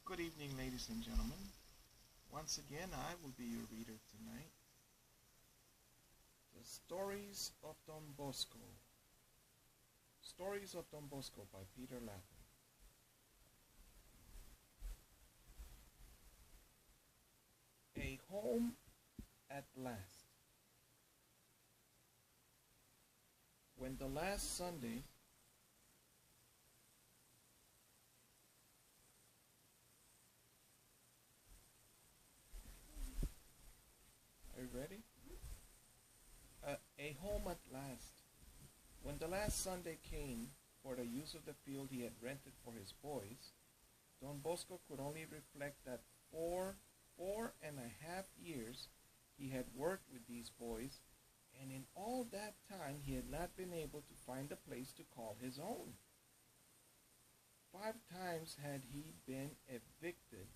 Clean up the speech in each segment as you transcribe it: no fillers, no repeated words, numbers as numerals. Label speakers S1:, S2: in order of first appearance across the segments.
S1: Good evening, ladies and gentlemen. Once again, I will be your reader tonight. The Stories of Don Bosco. Stories of Don Bosco by Peter Lapham. A home at last. When the last Sunday Are you ready? A home at last. When the last Sunday came for the use of the field he had rented for his boys, Don Bosco could only reflect that for 4.5 years he had worked with these boys, and in all that time he had not been able to find a place to call his own. 5 times had he been evicted,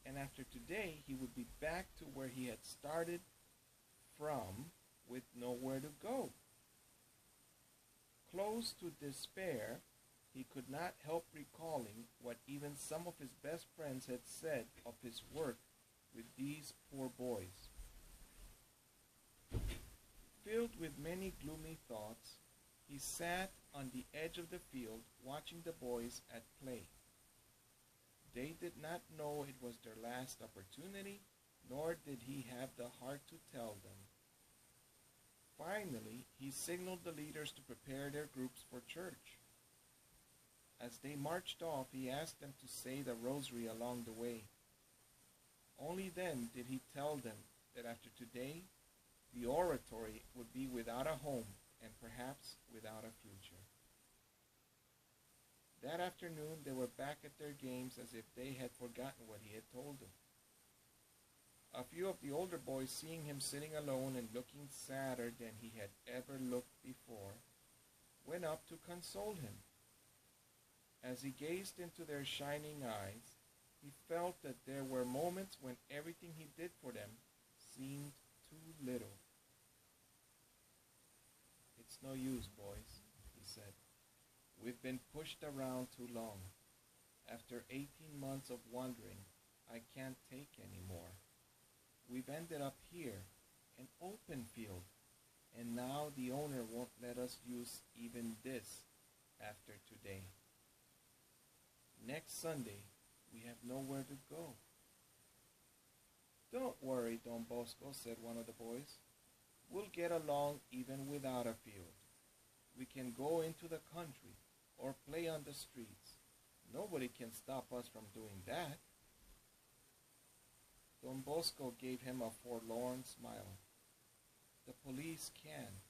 S1: and after today he would be back to where he had started from with nowhere to go. Close to despair, he could not help recalling what even some of his best friends had said of his work with these poor boys. Filled with many gloomy thoughts, he sat on the edge of the field watching the boys at play. They did not know it was their last opportunity, nor did he have the heart to tell them. Finally, he signaled the leaders to prepare their groups for church. As they marched off, he asked them to say the rosary along the way. Only then did he tell them that after today, the oratory would be without a home and perhaps without a future. That afternoon, they were back at their games as if they had forgotten what he had told them. A few of the older boys, seeing him sitting alone and looking sadder than he had ever looked before, went up to console him. As he gazed into their shining eyes, he felt that there were moments when everything he did for them seemed too little. "It's no use, boys," he said. "We've been pushed around too long. After 18 months of wandering, I can't take any more. We've ended up here, an open field, and now the owner won't let us use even this after today. Next Sunday, we have nowhere to go." "Don't worry, Don Bosco," said one of the boys. "We'll get along even without a field. We can go into the country or play on the streets. Nobody can stop us from doing that." Don Bosco gave him a forlorn smile. "The police can,"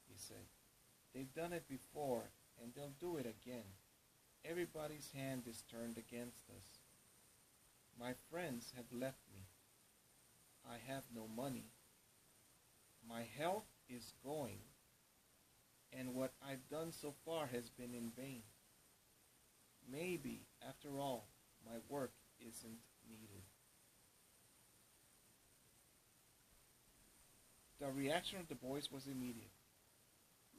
S1: he said. "They've done it before, and they'll do it again. Everybody's hand is turned against us. My friends have left me. I have no money. My health is going, and what I've done so far has been in vain. Maybe, after all, my work isn't needed." The reaction of the boys was immediate.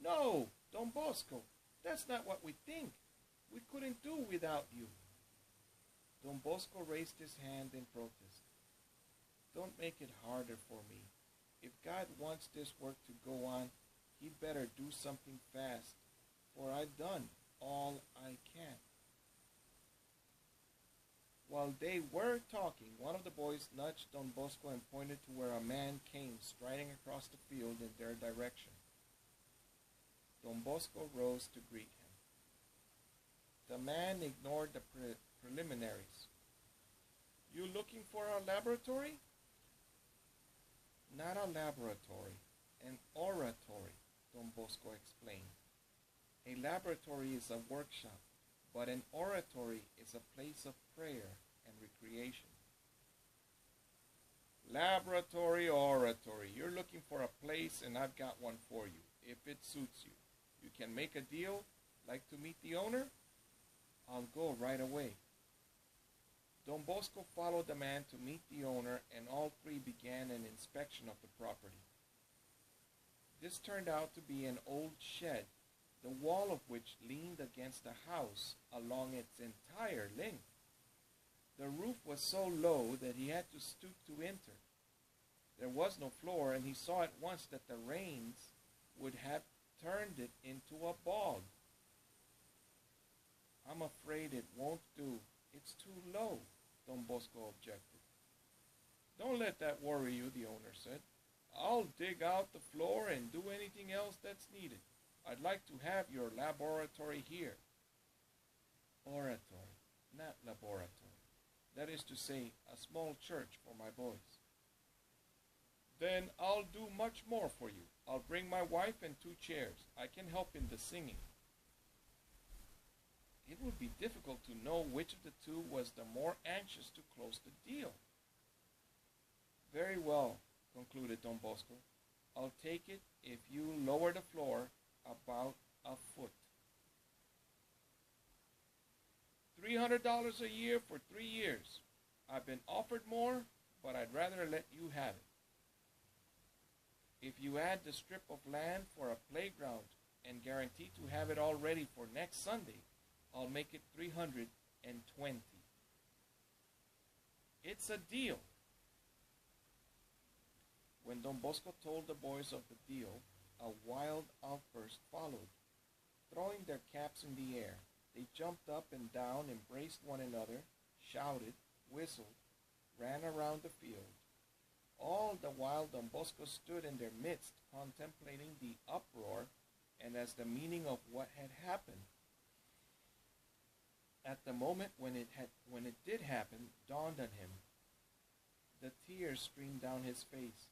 S1: "No, Don Bosco, that's not what we think. We couldn't do without you." Don Bosco raised his hand in protest. "Don't make it harder for me. If God wants this work to go on, he'd better do something fast, for I've done all I can." While they were talking, one of the boys nudged Don Bosco and pointed to where a man came striding across the field in their direction. Don Bosco rose to greet him. The man ignored the preliminaries. "You looking for a laboratory?" "Not a laboratory, an oratory," Don Bosco explained. "A laboratory is a workshop, but an oratory is a place of prayer and recreation." "Laboratory, oratory. You're looking for a place, and I've got one for you, if it suits you. You can make a deal? Like to meet the owner?" "I'll go right away." Don Bosco followed the man to meet the owner, and all three began an inspection of the property. This turned out to be an old shed, the wall of which leaned against the house along its entire length. The roof was so low that he had to stoop to enter. There was no floor, and he saw at once that the rains would have turned it into a bog. I'm afraid it won't do. It's too low, Don Bosco objected. Don't let that worry you, the owner said. I'll dig out the floor and do anything else that's needed. I'd like to have your laboratory here. Oratory, not laboratory. That is to say, a small church for my boys. Then I'll do much more for you. I'll bring my wife and 2 chairs. I can help in the singing. It would be difficult to know which of the 2 was the more anxious to close the deal. Very well, concluded Don Bosco. I'll take it if you lower the floor about a foot. $300 a year for 3 years. I've been offered more, but I'd rather let you have it. If you add the strip of land for a playground and guarantee to have it all ready for next Sunday, I'll make it $320. It's a deal. When Don Bosco told the boys of the deal, a wild outburst followed. Throwing their caps in the air, they jumped up and down, embraced one another, shouted, whistled, ran around the field. All the while Don Bosco stood in their midst, contemplating the uproar and as the meaning of what had happened. At the moment when it did happen, dawned on him. The tears streamed down his face,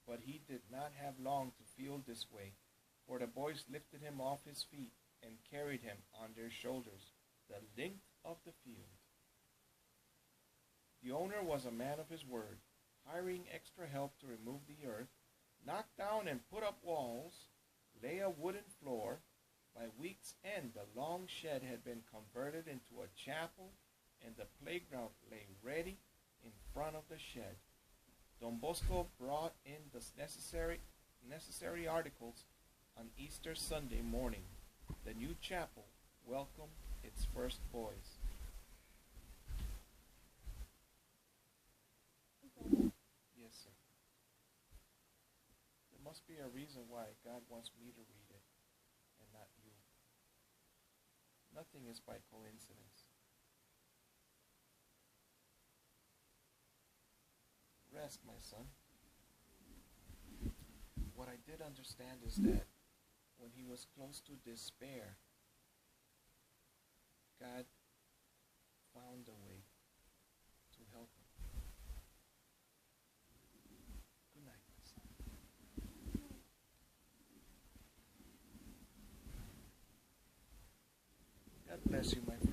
S1: but he did not have long to feel this way, for the boys lifted him off his feet and carried him on their shoulders the length of the field. The owner was a man of his word, hiring extra help to remove the earth, knock down and put up walls, lay a wooden floor. By week's end, the long shed had been converted into a chapel, and the playground lay ready in front of the shed. Don Bosco brought in the necessary articles on Easter Sunday morning. The new chapel welcomed its first boys. Yes, sir. There must be a reason why God wants me to read it and not you. Nothing is by coincidence. Rest, my son. What I did understand is that when he was close to despair, God found a way to help him. Good night, my son. God bless you, my friend.